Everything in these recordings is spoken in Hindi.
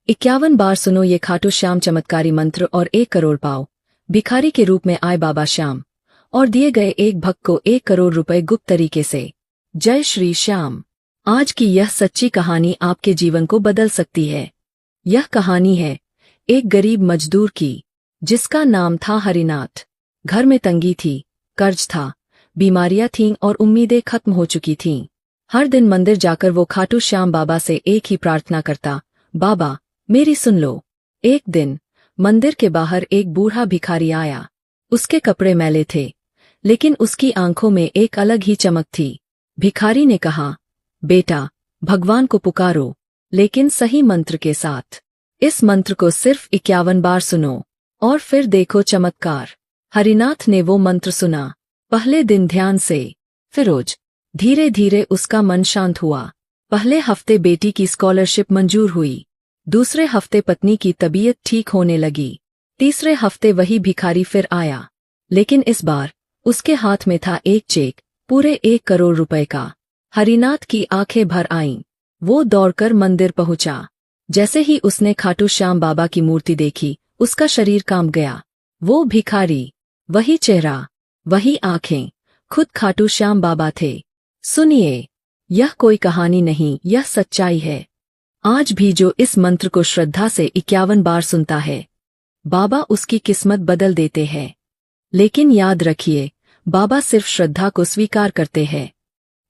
51 बार सुनो ये खाटू श्याम चमत्कारी मंत्र और 1 करोड़ पाओ। भिखारी के रूप में आए बाबा श्याम और दिए गए एक भक्त को 1 करोड़ रुपए गुप्त तरीके से। जय श्री श्याम। आज की यह सच्ची कहानी आपके जीवन को बदल सकती है। यह कहानी है एक गरीब मजदूर की, जिसका नाम था हरिनाथ। घर में तंगी थी, कर्ज था, बीमारियां थीं और उम्मीदें खत्म हो चुकी थीं। हर दिन मंदिर जाकर वो खाटू श्याम बाबा से एक ही प्रार्थना करता, बाबा मेरी सुन लो। एक दिन मंदिर के बाहर एक बूढ़ा भिखारी आया। उसके कपड़े मैले थे, लेकिन उसकी आंखों में एक अलग ही चमक थी। भिखारी ने कहा, बेटा भगवान को पुकारो, लेकिन सही मंत्र के साथ। इस मंत्र को सिर्फ 51 बार सुनो और फिर देखो चमत्कार। हरिनाथ ने वो मंत्र सुना। पहले दिन ध्यान से, फिर रोज। धीरे धीरे उसका मन शांत हुआ। पहले हफ्ते बेटी की स्कॉलरशिप मंजूर हुई, दूसरे हफ्ते पत्नी की तबीयत ठीक होने लगी, तीसरे हफ्ते वही भिखारी फिर आया, लेकिन इस बार उसके हाथ में था एक चेक पूरे 1 करोड़ रुपए का। हरिनाथ की आंखें भर आईं। वो दौड़कर मंदिर पहुंचा। जैसे ही उसने खाटू श्याम बाबा की मूर्ति देखी, उसका शरीर कांप गया। वो भिखारी, वही चेहरा, वही आंखें, खुद खाटू श्याम बाबा थे। सुनिए, यह कोई कहानी नहीं, यह सच्चाई है। आज भी जो इस मंत्र को श्रद्धा से 51 बार सुनता है, बाबा उसकी किस्मत बदल देते हैं। लेकिन याद रखिए, बाबा सिर्फ श्रद्धा को स्वीकार करते हैं।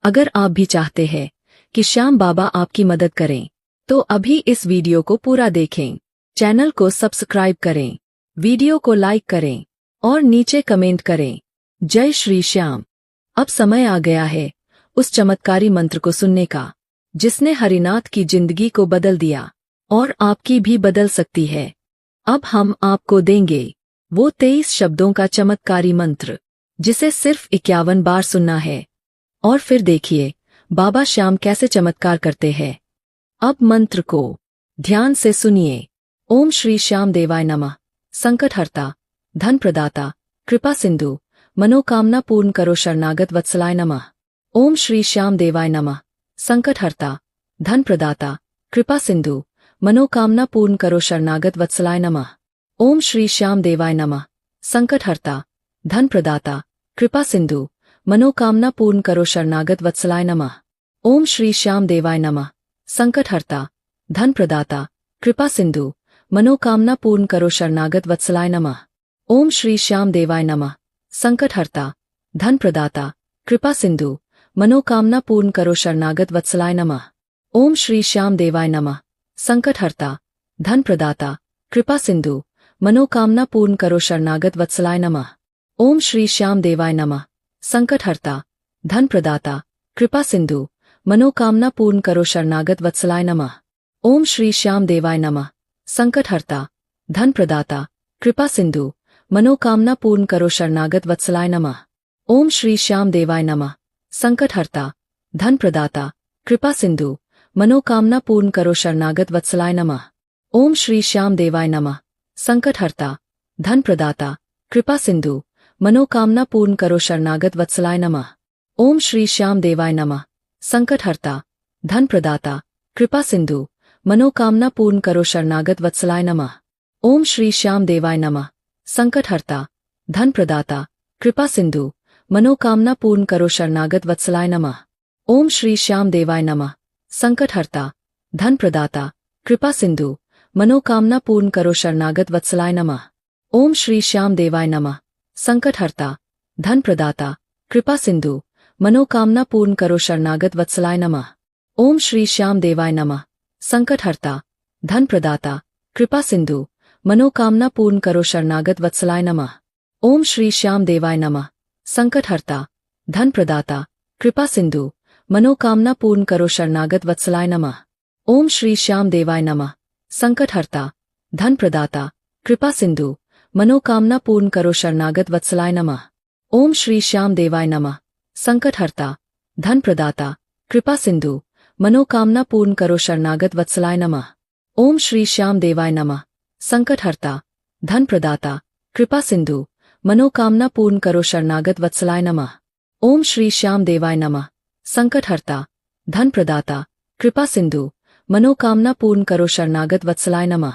अगर आप भी चाहते हैं कि श्याम बाबा आपकी मदद करें, तो अभी इस वीडियो को पूरा देखें, चैनल को सब्सक्राइब करें, वीडियो को लाइक करें और नीचे कमेंट करें। जय श्री श्याम। अब समय आ गया है उस चमत्कारी मंत्र को सुनने का, जिसने हरिनाथ की जिंदगी को बदल दिया और आपकी भी बदल सकती है। अब हम आपको देंगे वो 23 शब्दों का चमत्कारी मंत्र, जिसे सिर्फ 51 बार सुनना है। और फिर देखिए बाबा श्याम कैसे चमत्कार करते हैं। अब मंत्र को ध्यान से सुनिए। ओम श्री श्याम देवाय नमः। संकटहर्ता, धन प्रदाता, कृपा सिंधु, मनोकामना पूर्ण करो शरणागत वत्सलाय नमः। ओम श्री श्याम देवाय नमः। संकटहर्ता, धन प्रदाता, कृपा सिंधु, मनोकामना पूर्ण करो शरणागत वत्सलाय नमः। ओम श्री श्याम देवाय नमः। संकटहर्ता, धन प्रदाता, कृपा सिंधु, मनोकामना पूर्ण करो शरणागत वत्सलाय नमः। ओम श्री श्याम देवाय नमः। संकटहर्ता, धन प्रदाता, कृपा सिंधु, मनोकामना पूर्ण करो शरणागत वत्सलाय नमः। ओम श्री श्याम देवाय नमः। संकटहर्ता, धन प्रदाता, कृपा सिंधु, मनोकामना पूर्ण करो शरणागत वत्सलाय नमः। ओम श्री श्याम देवाय नमः। संकटहर्ता, धन प्रदाता, कृपा सिंधु, मनोकामना पूर्ण करो शरणागत वत्सलाय नमः। ओम श्री श्याम देवाय नमः। संकटहर्ता, धन प्रदाता, कृपा सिंधु, मनोकामना पूर्ण करो शरणागत वत्सलाय नमः। ओम श्री श्याम देवाय नमः। संकटहर्ता, धन प्रदाता, कृपा सिंधु, मनोकामना पूर्ण करो शरणागत वत्सलाय नमः। ओम श्री श्याम देवाय नमः। संकटहर्ता, धन प्रदाता, कृपा सिंधु, मनोकामना पूर्ण करो शरणागत वत्सलाय नमः। ओम श्री श्याम देवाय नमः। संकटहर्ता, धन प्रदाता, कृपा सिंधु, मनोकामना पूर्ण करो शरणागत वत्सलाय नमः। ओम श्री श्याम देवाय नमः। संकटहर्ता, धन प्रदाता, कृपा सिंधु, मनोकामना पूर्ण करो शरणागत वत्सलाय नमः। ओम श्री श्याम देवाय नमः। संकटहर्ता, धन प्रदाता, कृपा सिंधु, मनोकामना पूर्ण करो शरणागत वत्सलाय नमः। ओम श्री श्याम देवाय नमः। संकटहर्ता, धन प्रदाता, कृपा सिंधु, मनोकामना पूर्ण करो शरणागत वत्सलाय नमः। ओम श्री श्याम देवाय नमः। संकटहर्ता, धन प्रदाता, कृपा सिंधु, मनोकामना पूर्ण करो शरणागत वत्सलाय नमः। ओम श्री श्याम देवाय नमः। संकटहर्ता, धन प्रदाता, कृपा सिंधु, मनोकामना पूर्ण करो शरणागत वत्सलाय नमः। ओम श्री श्याम देवाय नमः। संकटहर्ता, धन प्रदाता, कृपा सिंधु, मनोकामना पूर्ण करो शरणागत वत्सलाय नमः। ओम श्री श्याम देवाय नमः। संकटहर्ता, धन प्रदाता, कृपा सिंधु, मनोकामना पूर्ण करो शरणागत वत्सलाय नमः। ओम श्री श्याम देवाय नमः। संकटहर्ता, धन प्रदाता, कृपा सिंधु, मनोकामना पूर्ण करो शरणागत वत्सलाय नमः। ओम श्री श्याम देवाय नमः। संकटहर्ता, धन प्रदाता, कृपा सिंधु, मनोकामना पूर्ण करो शरणागत वत्सलाय नमः। ओम श्री श्याम देवाय नमः। संकटहर्ता, धन प्रदाता, कृपा सिंधु, मनोकामना पूर्ण करो शरणागत वत्सलाय नमः।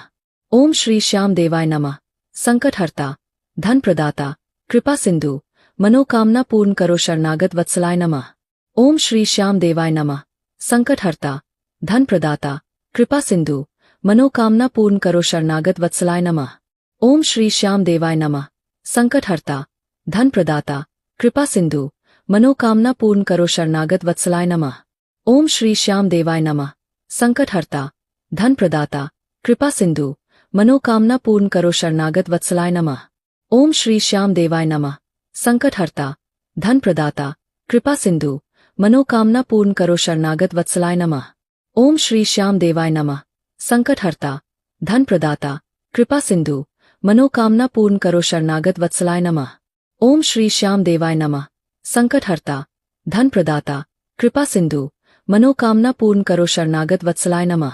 ओम श्री श्याम देवाय नमः। संकटहर्ता, धन प्रदाता, कृपा सिंधु, मनोकामना पूर्ण करो शरणागत वत्सलाय नमः। ओम श्री श्याम देवाय नमः। संकटहर्ता, धन प्रदाता, कृपा सिंधु, मनोकामना पूर्ण करो शरणागत वत्सलाय नमः। ओम श्री श्याम देवाय नमः। संकटहर्ता, धन प्रदाता, कृपा सिंधु, मनोकामना पूर्ण करो शरणागत वत्सलाय नमः। ओम श्री श्याम देवाय नमः। संकटहर्ता, धन प्रदाता, कृपा सिंधु, मनोकामना पूर्ण करो शरणागत वत्सलाय नमः। ओम श्री श्याम देवाय नमः। संकटहर्ता, धन प्रदाता, कृपा सिंधु, मनोकामना पूर्ण करो शरणागत वत्सलाय नमः। ओम श्री श्याम देवाय नमः। संकटहर्ता, धन प्रदाता, कृपा सिंधु, मनोकामना पूर्ण करो शरणागत वत्सलाय नमः। ओम श्री श्याम देवाय नमः। संकटहर्ता, धन प्रदाता, कृपा सिंधु, मनोकामना पूर्ण करो शरणागत वत्सलाय नमः।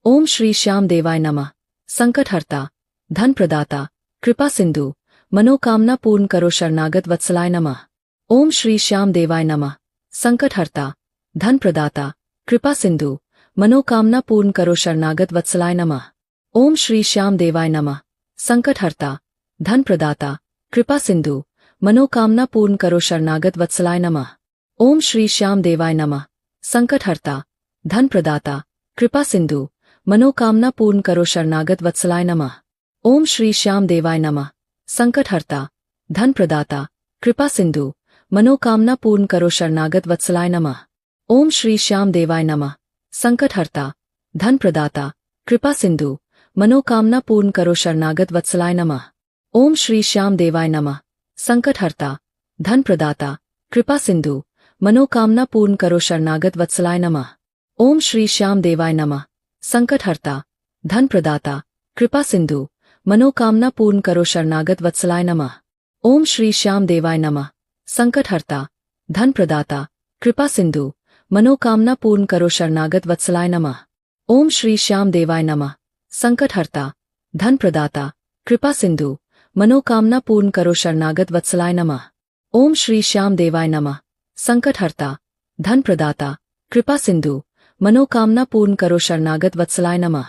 ओम श्री श्याम देवाय नमः। संकटहर्ता, धन प्रदाता, कृपा सिंधु, मनोकामना पूर्ण करो शरणागत वत्सलाय नमः। ओम श्री श्याम देवाय नमः। संकटहर्ता, धन प्रदाता, कृपा सिंधु, मनोकामना पूर्ण करो शरणागत वत्सलाय नमः। ओम श्री श्याम देवाय नमः। संकटहर्ता, धन प्रदाता, कृपा सिंधु, मनोकामना पूर्ण करो शरणागत वत्सलाय नमः। ओम श्री श्याम देवाय नमः। संकटहर्ता, धन प्रदाता, कृपा सिंधु, मनोकामना पूर्ण करो शरणागत वत्सलाय नमः। ओम श्री श्याम देवाय नमः। संकटहर्ता, धन प्रदाता, कृपा सिंधु, मनोकामना पूर्ण करो शरणागत वत्सलाय नमः। ओम श्री श्याम देवाय नमः। संकटहर्ता, धन प्रदाता, कृपा सिंधु, मनोकामना पूर्ण करो शरणागत वत्सलाय नमः। ओम श्री श्याम देवाय नमः। संकटहर्ता, धन प्रदाता, कृपा सिंधु, मनोकामना पूर्ण करो शरणागत वत्सलाय नमः। ओम श्री श्याम देवाय नमः। संकटहर्ता, धन प्रदाता, कृपा सिंधु, मनोकामना पूर्ण करो शरणागत वत्सलाय नमः। ओम श्री श्याम देवाय नमः। संकटहर्ता, धन प्रदाता, कृपा सिंधु, मनोकामना पूर्ण करो शरणागत वत्सलाय नमः। ओम श्री श्याम देवाय नमः। संकटहर्ता, धन प्रदाता, कृपा सिंधु, मनोकामना पूर्ण करो शरणागत वत्सलाय नमः। ओम श्री श्याम देवाय नमः। संकटहर्ता, धन प्रदाता, कृपा सिंधु, मनोकामना पूर्ण करो शरणागत वत्सलाय नमः।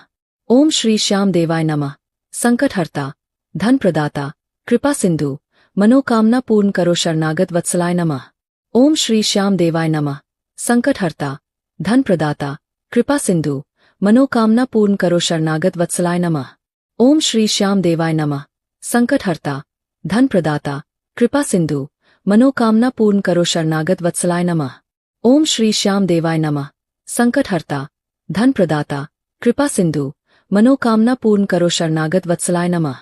ओम श्री श्याम देवाय नमः। संकटहर्ता, धन प्रदाता, कृपा सिंधु, मनोकामना पूर्ण करो शरणागत वत्सलाय नमः। ओम श्री श्याम देवाय नमः। संकटहर्ता, धन प्रदाता, कृपा सिंधु, मनोकामना पूर्ण करो शरणागत वत्सलाय नमः। ओम श्री श्याम देवाय नमः। संकटहर्ता, धन प्रदाता, कृपा सिंधु, मनोकामना पूर्ण करो शरणागत वत्सलाय नमः। ओम श्री श्याम देवाय नमः। संकटहर्ता, धन प्रदाता, कृपा सिंधु, मनोकामना पूर्ण करो शरणागत वत्सलाय नमः।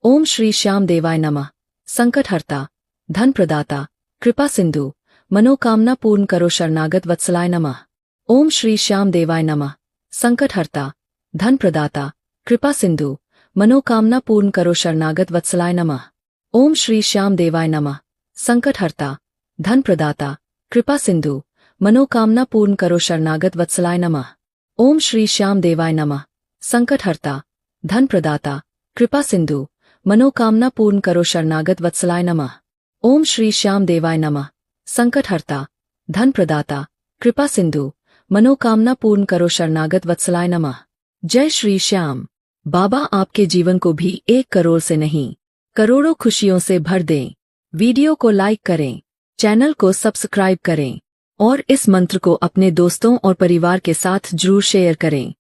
ओम श्री श्याम देवाय नमः। संकटहर्ता, धन प्रदाता, कृपा सिंधु, मनोकामना पूर्ण करो शरणागत वत्सलाय नमः। ओम श्री श्याम देवाय नमः। संकटहर्ता, धन प्रदाता, कृपा सिंधु, मनोकामना पूर्ण करो शरणागत वत्सलाय नमः। ओम श्री श्याम देवाय नमः। संकटहर्ता, धन प्रदाता, कृपा सिंधु, मनोकामना पूर्ण करो शरणागत वत्सलाय नमः। ओम श्री श्याम देवाय नमः। संकटहर्ता, धन प्रदाता, कृपा सिंधु, मनोकामना पूर्ण करो शरणागत वत्सलाय नमः। ओम श्री श्याम देवाय नमः। संकटहर्ता, धन प्रदाता, कृपा सिंधु, मनोकामना पूर्ण करो शरणागत वत्सलाय नमः। जय श्री श्याम। बाबा आपके जीवन को भी 1 करोड़ से नहीं, करोड़ों खुशियों से भर दें। वीडियो को लाइक करें, चैनल को सब्सक्राइब करें और इस मंत्र को अपने दोस्तों और परिवार के साथ जरूर शेयर करें।